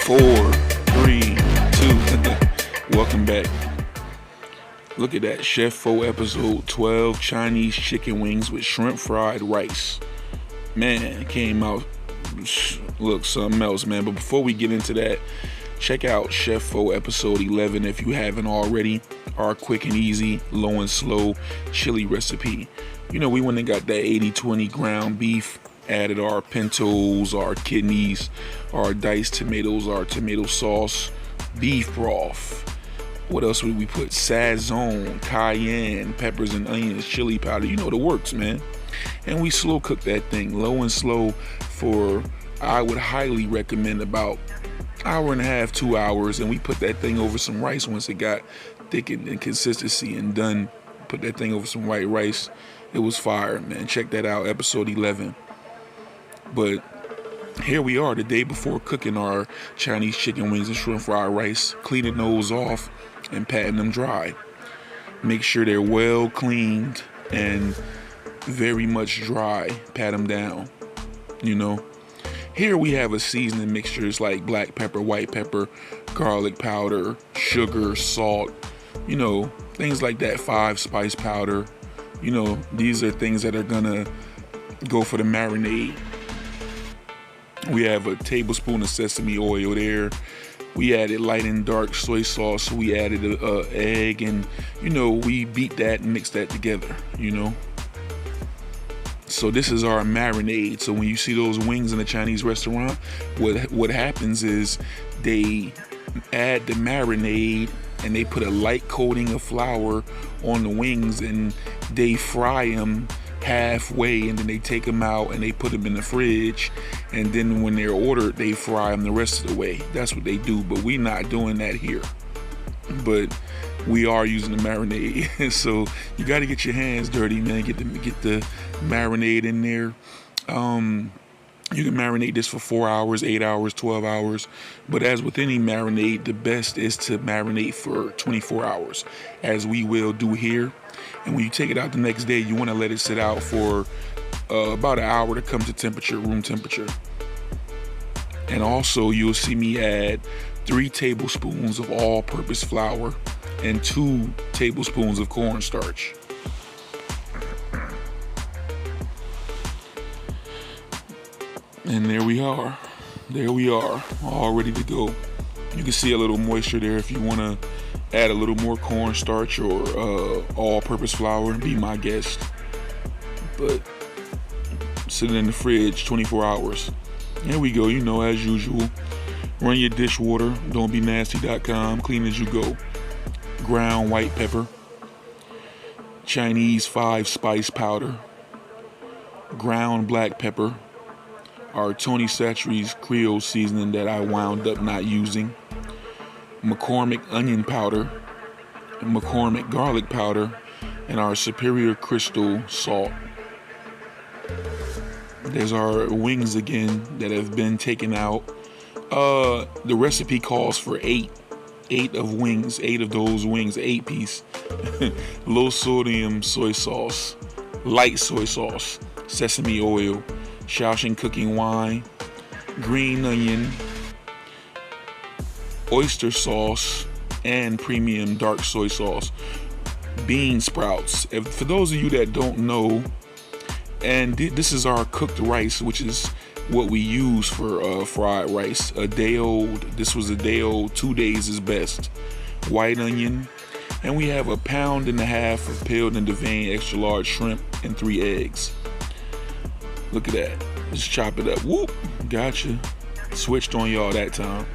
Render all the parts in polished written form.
4, 3, 2. Welcome back. Look at that. Chef Fo episode 12, Chinese chicken wings with shrimp fried rice. Man, it came out, look, something else, man. But before we get into that, check out Chef Fo episode 11 if you haven't already. Our quick and easy, low and slow chili recipe. You know, we went and got that 80-20 ground beef, added our pintos, our kidneys, our diced tomatoes, our tomato sauce, beef broth. What else would we put? Sazon, cayenne, peppers and onions, chili powder. You know the works, man. And we slow cook that thing, low and slow for, I would highly recommend, about hour and a half, 2 hours. And we put that thing over some rice once it got thickened in consistency and done. Put that thing over some white rice. It was fire, man. Check that out, episode 11. But here we are the day before cooking our Chinese chicken wings and shrimp fried rice, cleaning those off and patting them dry. Make sure they're well cleaned and very much dry. Pat them down, you know. Here we have a seasoning mixtures like black pepper, white pepper, garlic powder, sugar, salt, you know, things like that, 5 spice powder. You know, these are things that are gonna go for the marinade. We have a tablespoon of sesame oil there. We added light and dark soy sauce. So we added a egg, and you know, we beat that and mix that together, you know. So this is our marinade. So when you see those wings in a Chinese restaurant, what happens is they add the marinade and they put a light coating of flour on the wings and they fry them halfway, and then they take them out and they put them in the fridge, and then when they're ordered they fry them the rest of the way. That's what they do, but we're not doing that here. But we are using the marinade. So you got to get your hands dirty, man. Get the marinade in there. You can marinate this for 4 hours, 8 hours, 12 hours. But as with any marinade, the best is to marinate for 24 hours, as we will do here. And when you take it out the next day, you want to let it sit out for about an hour to come to temperature, room temperature. And also you'll see me add 3 tablespoons of all-purpose flour and 2 tablespoons of cornstarch. And there we are, all ready to go. You can see a little moisture there. If you want to add a little more cornstarch or all-purpose flour, be my guest. But sit it in the fridge 24 hours. There we go, you know, as usual. Run your dishwater, don'tbenasty.com, clean as you go. Ground white pepper, Chinese 5 spice powder, ground black pepper, our Tony Chachere's Creole seasoning that I wound up not using, McCormick onion powder, McCormick garlic powder, and our Superior Crystal salt. There's our wings again that have been taken out. The recipe calls for 8 of wings, 8 of those wings, 8-piece. Low sodium soy sauce, light soy sauce, sesame oil, Shaoxing cooking wine, green onion, oyster sauce, and premium dark soy sauce. Bean sprouts. For those of you that don't know, and this is our cooked rice, which is what we use for fried rice. A day old. This was a day old. 2 days is best. White onion, and we have 1.5 pounds of peeled and deveined extra large shrimp and 3 eggs. Look at that. Let's chop it up. Whoop. Gotcha. Switched on y'all that time.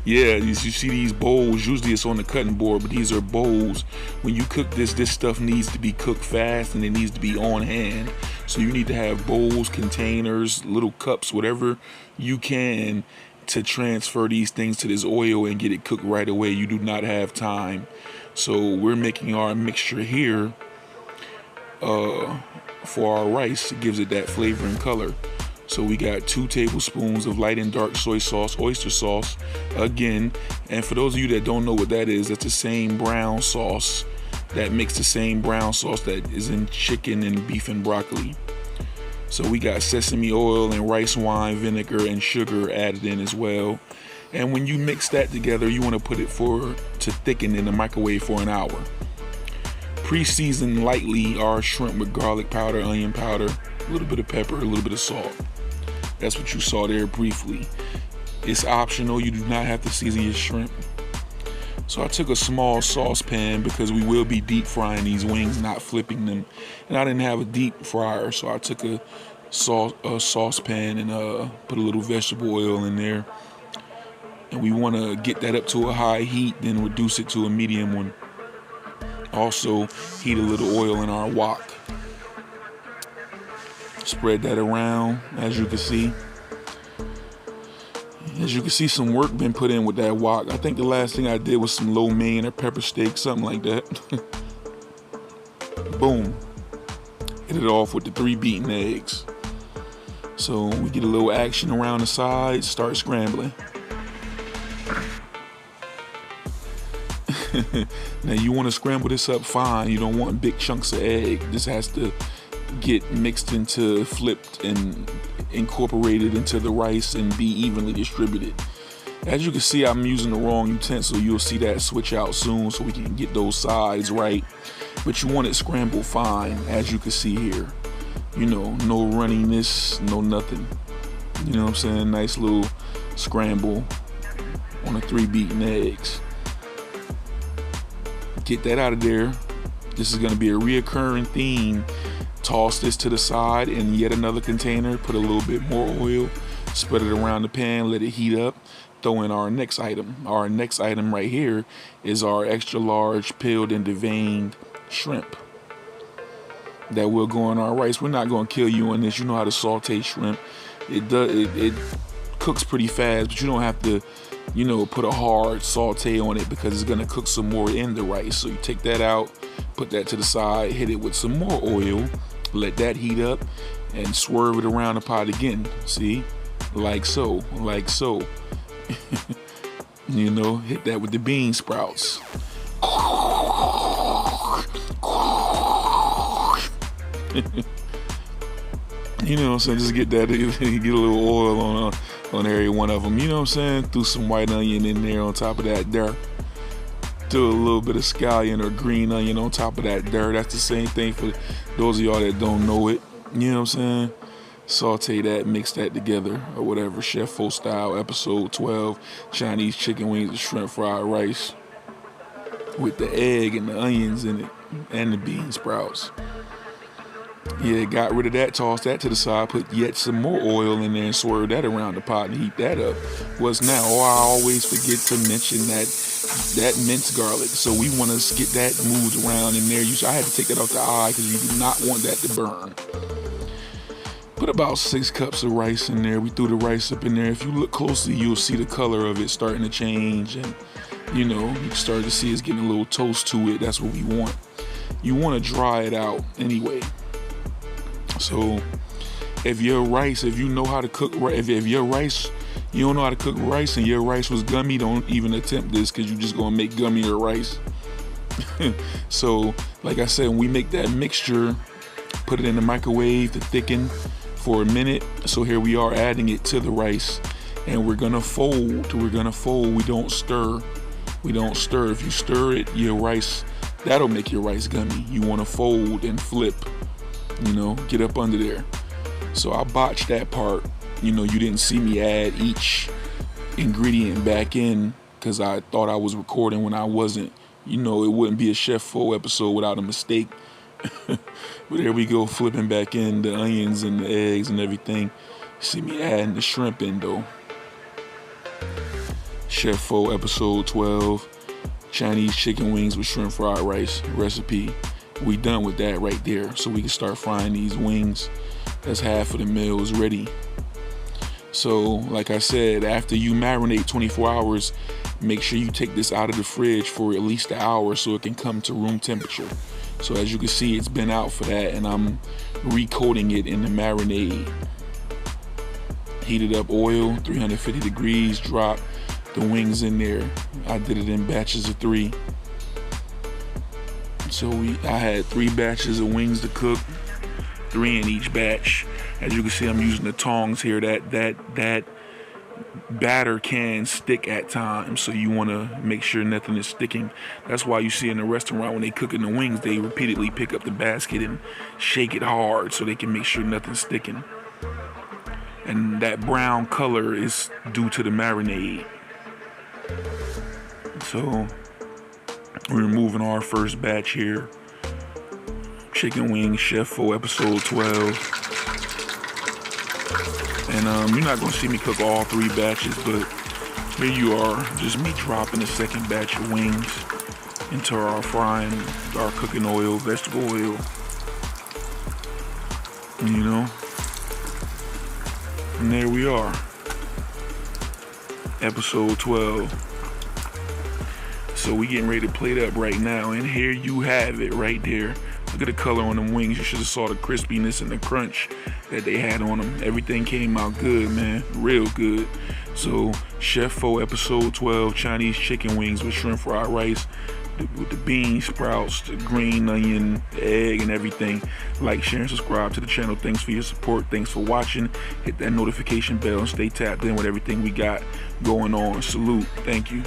Yeah, you see these bowls. Usually it's on the cutting board, but these are bowls. When you cook this stuff needs to be cooked fast and it needs to be on hand. So you need to have bowls, containers, little cups, whatever you can to transfer these things to this oil and get it cooked right away. You do not have time. So we're making our mixture here for our rice. It gives it that flavor and color. So we got 2 tablespoons of light and dark soy sauce, oyster sauce, again. And for those of you that don't know what that is, that's the same brown sauce that makes the same brown sauce that is in chicken and beef and broccoli. So we got sesame oil and rice wine vinegar and sugar added in as well. And when you mix that together, you want to put it to thicken in the microwave for an hour. Pre-season lightly our shrimp with garlic powder, onion powder, a little bit of pepper, a little bit of salt. That's what you saw there briefly. It's optional, you do not have to season your shrimp. So I took a small saucepan because we will be deep frying these wings, not flipping them. And I didn't have a deep fryer, so I took a saucepan and put a little vegetable oil in there. And we want to get that up to a high heat, then reduce it to a medium one. Also, heat a little oil in our wok. Spread that around, as you can see. As you can see, some work been put in with that wok. I think the last thing I did was some lo mein or pepper steak, something like that. Boom. Hit it off with the 3 beaten eggs. So we get a little action around the sides, start scrambling. Now you want to scramble this up fine. You don't want big chunks of egg. This has to get mixed into, flipped, and incorporated into the rice and be evenly distributed. As you can see, I'm using the wrong utensil. You'll see that switch out soon so we can get those sides right. But you want it scrambled fine, as you can see here. You know, no runniness, no nothing. You know what I'm saying? Nice little scramble on the 3 beaten eggs. Get that out of there. This is going to be a reoccurring theme. Toss this to the side in yet another container. Put a little bit more oil. Spread it around the pan. Let it heat up. Throw in our next item. Our next item right here is our extra large peeled and deveined shrimp. That will go in our rice. We're not going to kill you on this. You know how to saute shrimp. It cooks pretty fast, but you don't have to, you know, put a hard saute on it because it's going to cook some more in the rice. So you take that out, put that to the side, hit it with some more oil, let that heat up, and swerve it around the pot again. See? Like so, like so. You know, hit that with the bean sprouts. You know what I'm saying? Just get that, get a little oil on every one of them. You know what I'm saying? Threw some white onion in there on top of that there. Threw a little bit of scallion or green onion on top of that there. That's the same thing for those of y'all that don't know it. You know what I'm saying? Saute that, mix that together or whatever. Chef Fo style, episode 12, Chinese chicken wings and shrimp fried rice with the egg and the onions in it and the bean sprouts. Yeah, got rid of that, tossed that to the side, put yet some more oil in there and swerve that around the pot and heat that up. What's now? Oh, I always forget to mention that minced garlic. So we want to get that moved around in there. I had to take that off the eye because you do not want that to burn. Put about 6 cups of rice in there. We threw the rice up in there. If you look closely, you'll see the color of it starting to change. And, you know, you start to see it's getting a little toast to it. That's what we want. You want to dry it out anyway. So if you know how to cook, if your rice, you don't know how to cook rice and your rice was gummy, don't even attempt this because you're just going to make gummier rice. So like I said, when we make that mixture, put it in the microwave to thicken for a minute. So here we are adding it to the rice and we're going to fold. We don't stir. If you stir it, your rice, that'll make your rice gummy. You want to fold and flip. You know, get up under there. So I botched that part. You know, you didn't see me add each ingredient back in because I thought I was recording when I wasn't. You know, it wouldn't be a Chef Fo episode without a mistake. But there we go, flipping back in the onions and the eggs and everything. See me adding the shrimp in though. Chef Fo episode 12, Chinese chicken wings with shrimp fried rice recipe. We done with that right there, so we can start frying these wings. That's half of the meal is ready. So like I said, after you marinate 24 hours, make sure you take this out of the fridge for at least an hour so it can come to room temperature. So as you can see, it's been out for that, and I'm recoating it in the marinade. Heated up oil, 350 degrees, drop the wings in there. I did it in batches of 3. So I had 3 batches of wings to cook, 3 in each batch. As you can see, I'm using the tongs here. That batter can stick at times, so you want to make sure nothing is sticking. That's why you see in the restaurant when they cooking the wings, they repeatedly pick up the basket and shake it hard so they can make sure nothing's sticking. And that brown color is due to the marinade. So we're removing our first batch here. Chicken wings, Chef FOODIE episode 12. And you're not gonna see me cook all 3 batches, but here you are, just me dropping the second batch of wings into our cooking oil, vegetable oil. You know? And there we are. Episode 12. So we getting ready to plate up right now, and here you have it right there. Look at the color on them wings. You should have saw the crispiness and the crunch that they had on them. Everything came out good, man. Real good. So Chef FOODIE episode 12, Chinese chicken wings with shrimp fried rice, with the beans, sprouts, the green onion, the egg, and everything. Like, share, and subscribe to the channel. Thanks for your support. Thanks for watching. Hit that notification bell and stay tapped in with everything we got going on. Salute. Thank you.